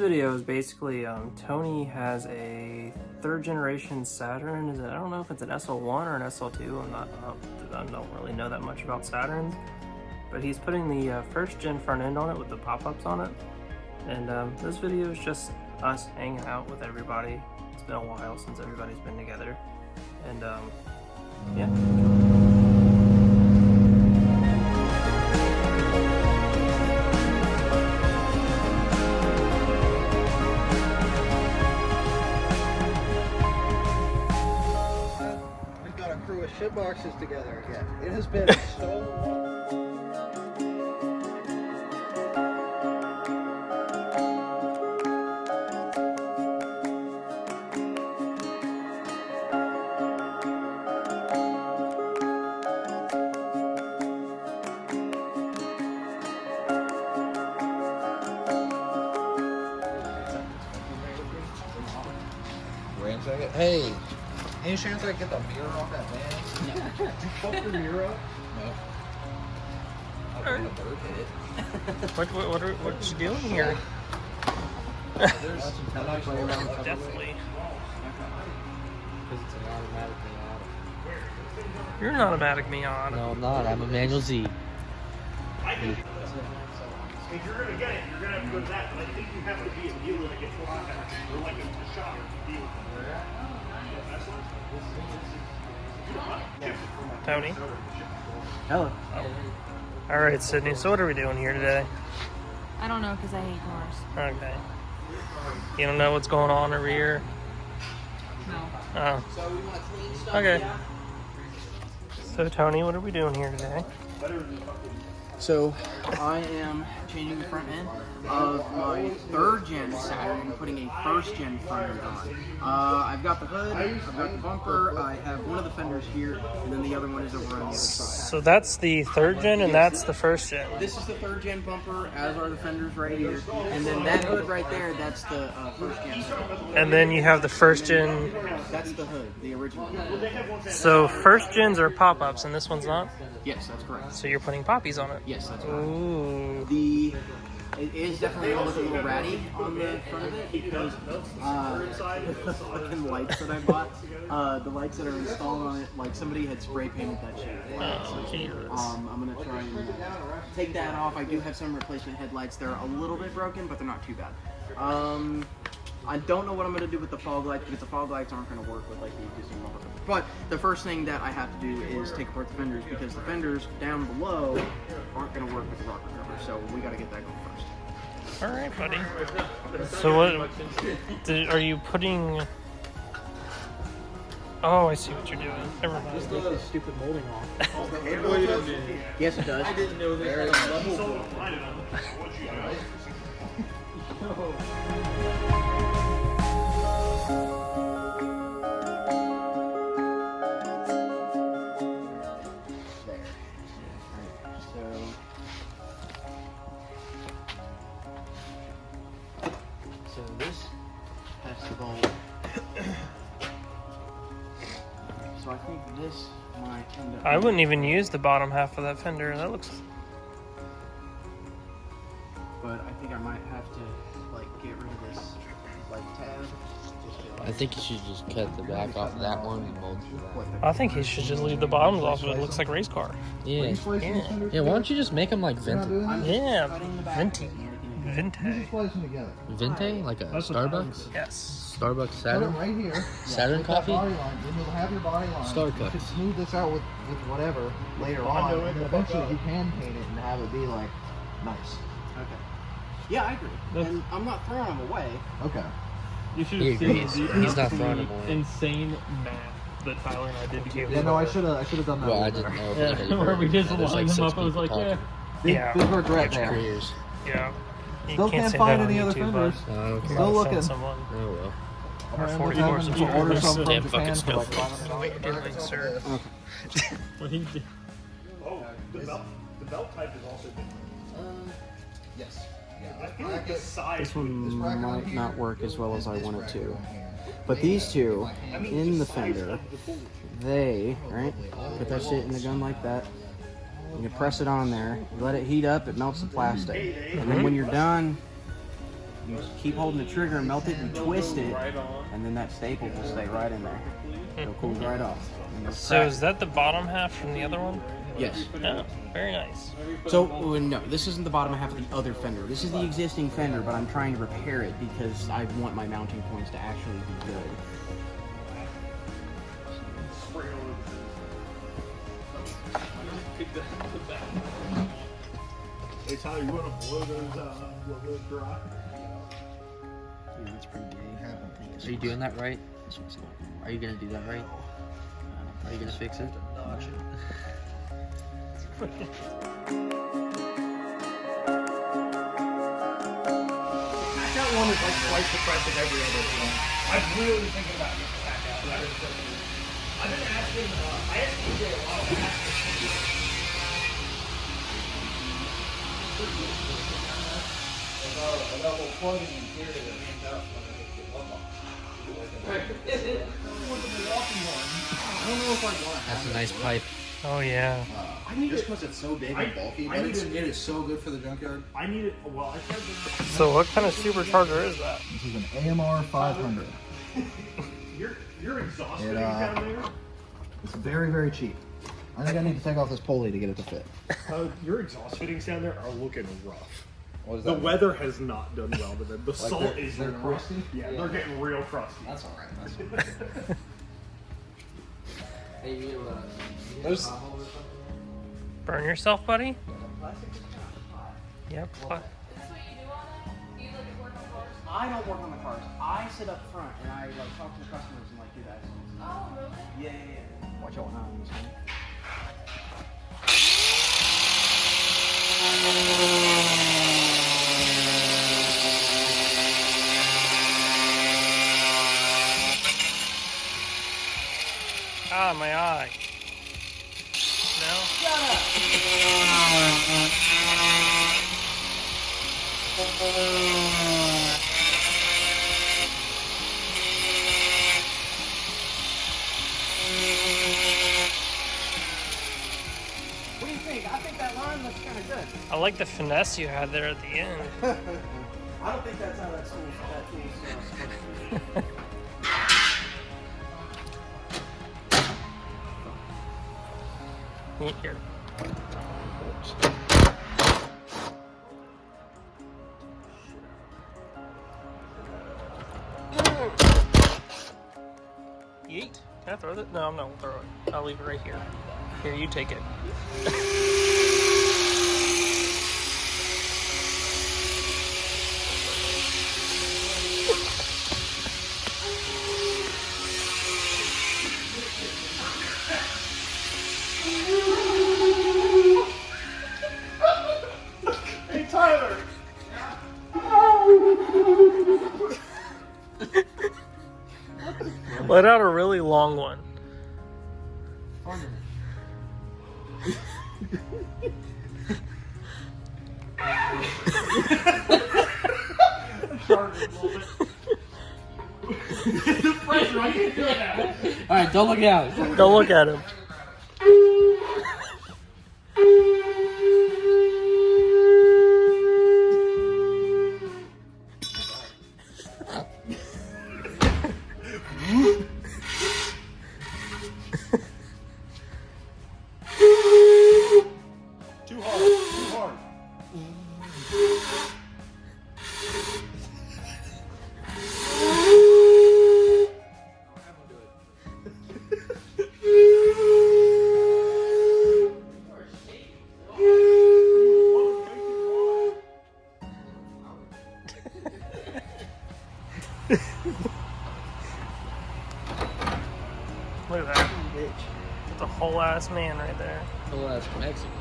video is basically Tony has a third generation Saturn. I don't know if it's an SL1 or an SL2. I don't really know that much about Saturns, but he's putting the first gen front end on it with the pop-ups on it. And this video is just us hanging out with everybody. It's been a while since everybody's been together, and yeah. Crew of shit boxes together again. It has been so long. Wait a second. Hey. Any chance I can get the mirror off that van? No. Did you fuck your mirror up? No. I think a bird hit it. What you doing here? There's some Definitely. Because it's an automatic Miata. You're an automatic Miata. No, I'm not. I'm a manual Z. If you're going to get it, you're going to have to go to that, but I think you have to be a dealer to get $400 or like a shop deal. Tony. Hello. All right, Sydney. So what are we doing here today? I don't know because I hate cars. Okay. You don't know what's going on over here? No. Oh. Okay. So Tony, what are we doing here today? So I am changing the front end of my third gen Saturn and putting a first gen front end on. I've got the hood, I've got the bumper, I have one of the fenders here, and then the other one is over on the other side. So that's the third gen and that's the first gen. This is the third gen bumper, as are the fenders right here, and then that hood right there, that's the first gen. And then you have the first gen. That's the hood, the original hood. So first gens are pop-ups and this one's not? Yes, that's correct. So you're putting poppies on it? Yes, that's right. Ooh. It is definitely going to look a little ratty on the front of it because the fucking lights that I bought, the lights that are installed on it, like somebody had spray painted that shit. Oh, Jesus. I'm going to try and take that off. I do have some replacement headlights. They're a little bit broken, but they're not too bad. I don't know what I'm going to do with the fog lights because the fog lights aren't going to work with like the existing bumper. But the first thing that I have to do is take apart the fenders because the fenders down below aren't going to work with the rocker cover. So we got to get that going first. All right, buddy. So what are you putting? Oh, I see what you're doing. Never mind. This is stupid molding off. Yes, it does. I didn't know they had a level. So this has to bolt. So I think this might end up. I wouldn't even use the bottom half of that fender. That looks. But I think I might have to like get rid of this like tab. I think you should just cut the back off of that one and mold through that. I think he should just leave the bottoms off. It looks like a race car. Yeah. Yeah. Yeah, why don't you just make them like Vente? Yeah. Venti. Vente. Vente? Like a Starbucks? Yes. Starbucks Put it Saturn? right here. Saturn coffee? Body line, then you'll have your body line. Star You Cups. can smooth this out with whatever later on, and then eventually you can paint it and have it be like nice. Okay. Yeah, I agree. And I'm not throwing them away. Okay. You should He have seen agrees. the He's not absolutely throwing them away. insane math that Tyler and I did together. Yeah, no, I should have done that. Well, I a little didn't better. know if anybody Where heard we it. just There's lined them six up, I was people like, talking. Yeah. Big regret Which there. careers? Yeah. You Still can't say find that on any other YouTube, fenders. Oh, okay. Still Gotta looking. send someone. Oh, well. Or I'm 44 having to subscribers. order some from Damn Japan fucking for like stuff. $500. What you're doing, sir. What he did. Oh, the belt type is also different. Yes. I feel like the size. This one might not work as well as I want it to. But these two, in the fender, they, right, put that shit in the gun like that, and you press it on there, you let it heat up, it melts the plastic. And then when you're done, You keep holding the trigger and melt it, you twist it, and then that staple will stay right in there. It'll cool right off. So is that the bottom half from the other one? Yes. Oh, very nice. So, no, this isn't the bottom half of the other fender. This is the existing fender, but I'm trying to repair it because I want my mounting points to actually be good. Hey Tyler, you want to blow those dry? Yeah, that's pretty big. Are you doing that right? Are you gonna do that right? Are you gonna fix it? That one is like twice the price of every other one. I'm really thinking about getting back out. I've been asking, I asked DJ a while back. That's a nice pipe. Oh yeah. I need just because it's so big and bulky, but it is so good for the junkyard. I need it, well, I tried to... So what kind of supercharger is that? This is an AMR 500. Your exhaust fittings down there? It's very, very cheap. I think I need to take off this pulley to get it to fit. Your exhaust fittings down there are looking rough. What is The that? weather has not done well to them. The salt is they're rough. crusty? Yeah, they're getting real crusty. That's alright. That's alright. There's Burn yourself, buddy? Yep. That's what you do on it? Do you like work on cars? I don't work on the cars. I sit up front and I like talk to the customers and like do that. Oh, really? Yeah. Watch out now. Ah, my eye. No? What do you think? I think that line looks kind of good. I like the finesse you had there at the end. I don't think that's how that tool's supposed to be. Here. Yeet. Can I throw it? No, I'm not gonna throw it. I'll leave it right here. Here, you take it. Hey Tyler! Let out a really long one. The pressure, I can't do that. Alright, don't look at it. Don't look at him. Too hard. Look at that. That's a whole ass man right there. Oh, that's Mexican.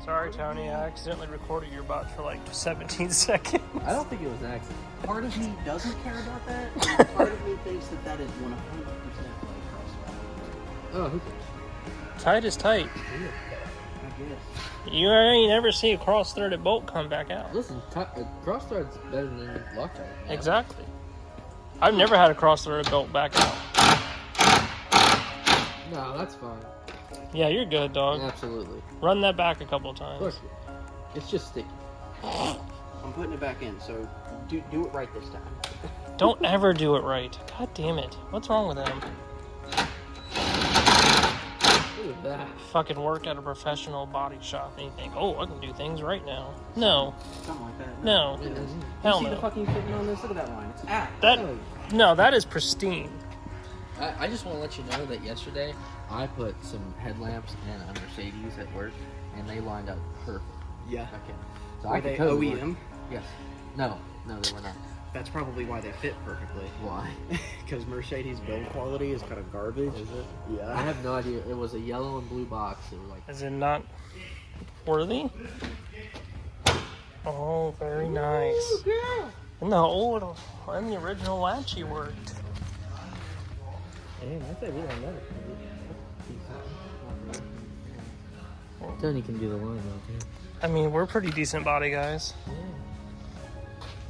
Sorry, Tony. I accidentally recorded your bot for like 17 seconds. I don't think it was an accident. Part of me doesn't care about that, and part of me thinks that that is 100% like crossfire. Oh, who cares? Tight is tight. I guess. You ain't never see a cross-threaded bolt come back out. Listen, cross thread's better than Loctite. Yeah. Exactly. I've never had a cross-threaded bolt back out. No, that's fine. Yeah, you're good, dog. Absolutely. Run that back a couple times. Look, it's just sticky. I'm putting it back in, so do it right this time. Don't ever do it right. God damn it. What's wrong with him? Look at that. Fucking work at a professional body shop and you think, oh, I can do things right now. No. Something like that. No. It is. Hell See the no. fucking fitting on this? Look at that line. It's No, that is pristine. I just want to let you know that yesterday I put some headlamps and a Mercedes at work, and they lined up perfect. Yeah. Okay. So Are I could they totally OEM? work. Yes. No, they were not. That's probably why they fit perfectly. Why? Because Mercedes build quality is kind of garbage. Is it? Yeah. I have no idea. It was a yellow and blue box. It was like. Is it not worthy? Oh, very nice. And the old and the original latchy worked. Tony can do the line though. I mean, we're pretty decent body guys.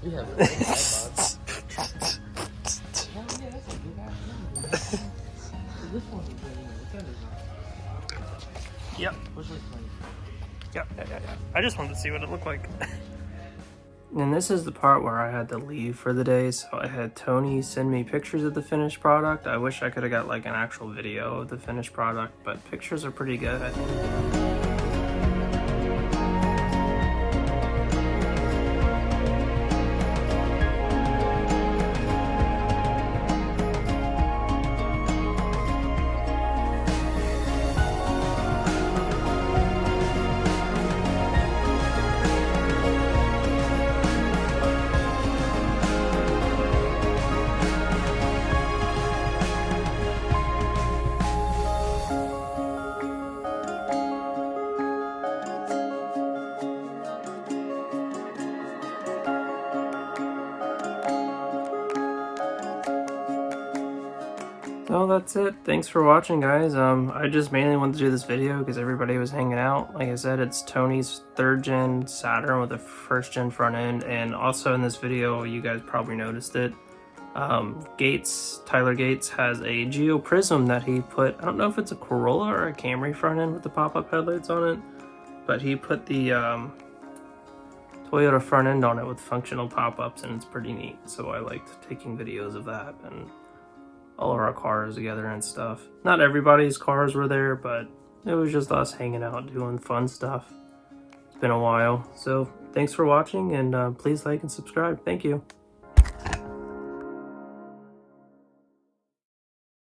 We have. Yep. Yeah. I just wanted to see what it looked like. And this is the part where I had to leave for the day, so I had Tony send me pictures of the finished product. I wish I could have got like an actual video of the finished product, but pictures are pretty good, I think. So that's it. Thanks for watching, guys. I just mainly wanted to do this video because everybody was hanging out. Like I said, it's Tony's 3rd gen Saturn with a 1st gen front end, and also in this video, you guys probably noticed it. Tyler Gates has a Geo Prism that he put, I don't know if it's a Corolla or a Camry front end with the pop-up headlights on it, but he put the Toyota front end on it with functional pop-ups, and it's pretty neat. So I liked taking videos of that and all of our cars together and stuff. Not everybody's cars were there, but it was just us hanging out doing fun stuff. It's been a while. So thanks for watching, and please like and subscribe. Thank you.